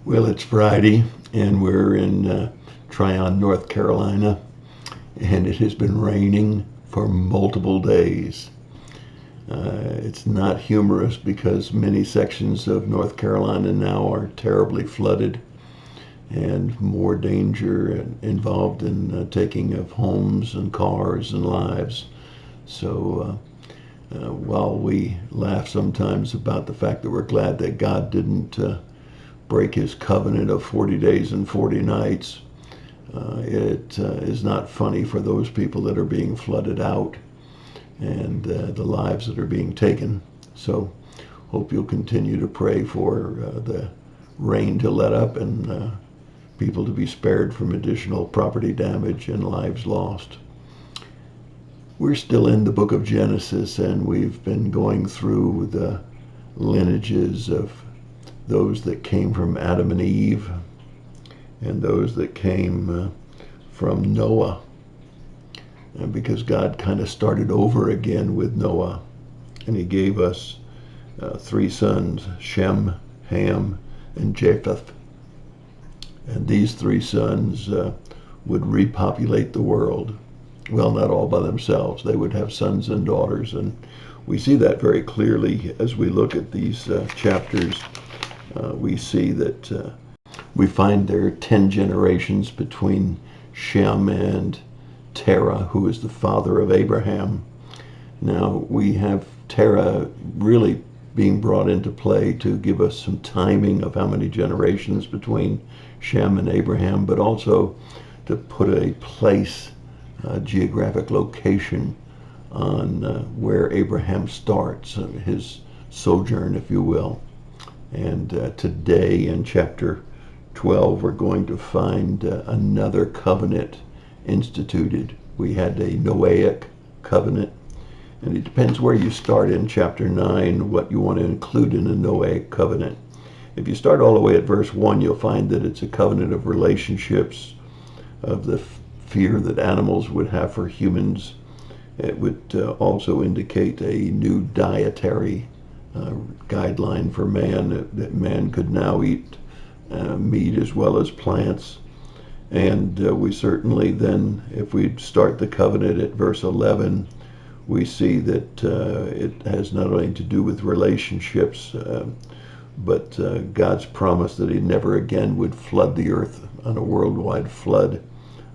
Well, it's Friday, and we're in Tryon, North Carolina, and it has been raining for multiple days. It's not humorous because many sections of North Carolina now are terribly flooded and more danger involved in taking of homes and cars and lives. So while we laugh sometimes about the fact that we're glad that God didn't break his covenant of 40 days and 40 nights, it is not funny for those people that are being flooded out and the lives that are being taken. So hope you'll continue to pray for the rain to let up and people to be spared from additional property damage and lives lost. We're still in the book of Genesis, and we've been going through the lineages of those that came from Adam and Eve and those that came from Noah. And because God kind of started over again with Noah, and he gave us three sons, Shem, Ham, and Japheth. And these three sons would repopulate the world. Well, not all by themselves. They would have sons and daughters. And we see that very clearly as we look at these chapters. We see that we find there are 10 generations between Shem and Terah, who is the father of Abraham. Now, we have Terah really being brought into play to give us some timing of how many generations between Shem and Abraham, but also to put a place, a geographic location on where Abraham starts, his sojourn, if you will. And today in chapter 12, we're going to find another covenant instituted. We had a Noahic covenant, and it depends where you start in chapter 9, what you want to include in a Noahic covenant. If you start all the way at verse 1, you'll find that it's a covenant of relationships, of the fear that animals would have for humans. It would also indicate a new dietary guideline for man, that man could now eat meat as well as plants. And we certainly then, if we start the covenant at verse 11, we see that it has not only to do with relationships, but God's promise that he never again would flood the earth on a worldwide flood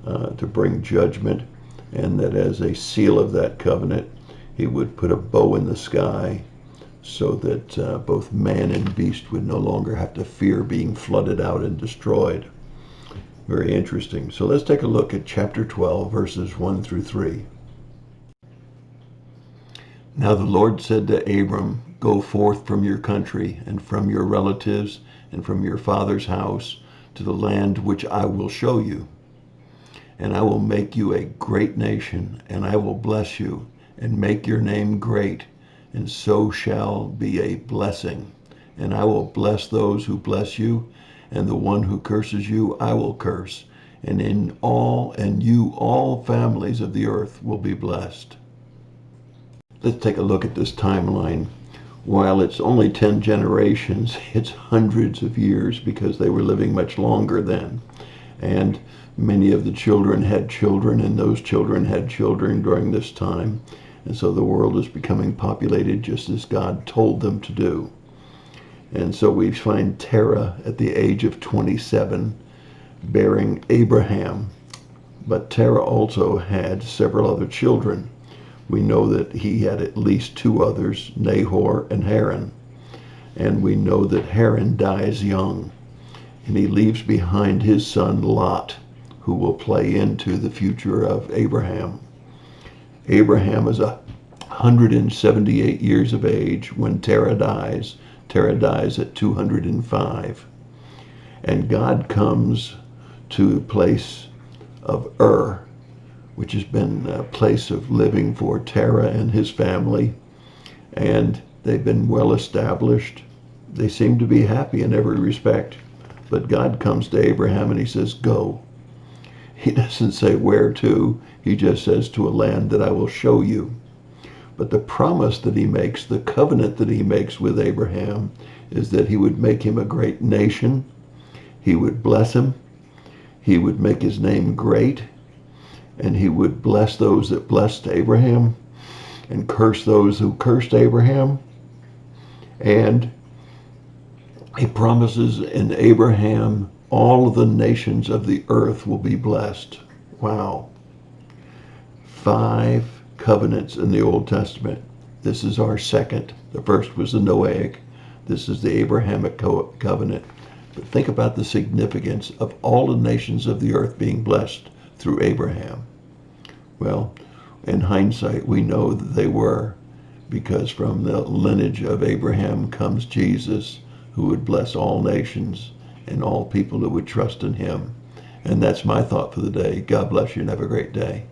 to bring judgment, and that as a seal of that covenant, he would put a bow in the sky so that both man and beast would no longer have to fear being flooded out and destroyed. Very interesting. So let's take a look at chapter 12, verses 1 through 3. Now the Lord said to Abram, "Go forth from your country and from your relatives and from your father's house to the land which I will show you. And I will make you a great nation, and I will bless you and make your name great, and so shall be a blessing. And I will bless those who bless you, and the one who curses you I will curse. And in you all families of the earth will be blessed." Let's take a look at this timeline. While it's only 10 generations, it's hundreds of years because they were living much longer then. And many of the children had children, and those children had children during this time. And so the world is becoming populated just as God told them to do. And so we find Terah at the age of 27 bearing Abraham. But Terah also had several other children. We know that he had at least two others, Nahor and Haran. And we know that Haran dies young, and he leaves behind his son Lot, who will play into the future of Abraham. Abraham is 178 years of age when Terah dies. Terah dies at 205. And God comes to a place of Ur, which has been a place of living for Terah and his family. And they've been well established. They seem to be happy in every respect. But God comes to Abraham and he says, "Go." He doesn't say where to. He just says, "To a land that I will show you." But the promise that he makes, the covenant that he makes with Abraham, is that he would make him a great nation. He would bless him. He would make his name great. And he would bless those that blessed Abraham and curse those who cursed Abraham. And he promises in Abraham all of the nations of the earth will be blessed. Wow. 5 covenants in the Old Testament. This is our second. The first was the Noahic. This is the Abrahamic covenant. But think about the significance of all the nations of the earth being blessed through Abraham. Well, in hindsight, we know that they were, because from the lineage of Abraham comes Jesus, who would bless all nations and all people that would trust in him. And that's my thought for the day. God bless you and have a great day.